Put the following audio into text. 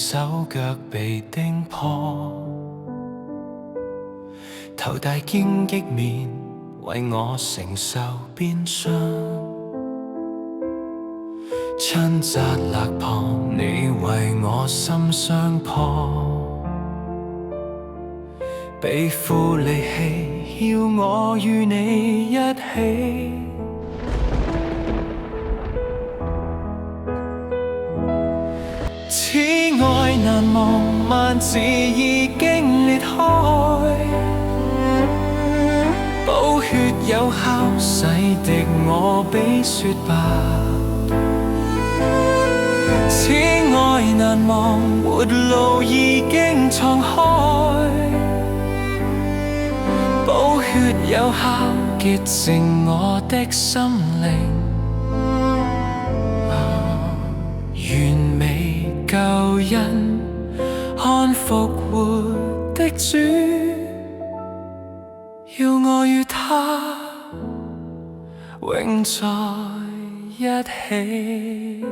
手腳被釘破，頭戴荊棘面為我承受鞭傷。親扎勒旁，你為我心傷破，被負離棄，要我與你一起。此愛難忘，萬字已經裂開，寶血有效，洗滌我比雪白。此愛難忘，活路已經敞開，寶血有效，潔淨我的心靈。完美救恩，看復活的主，要我與他永在一起。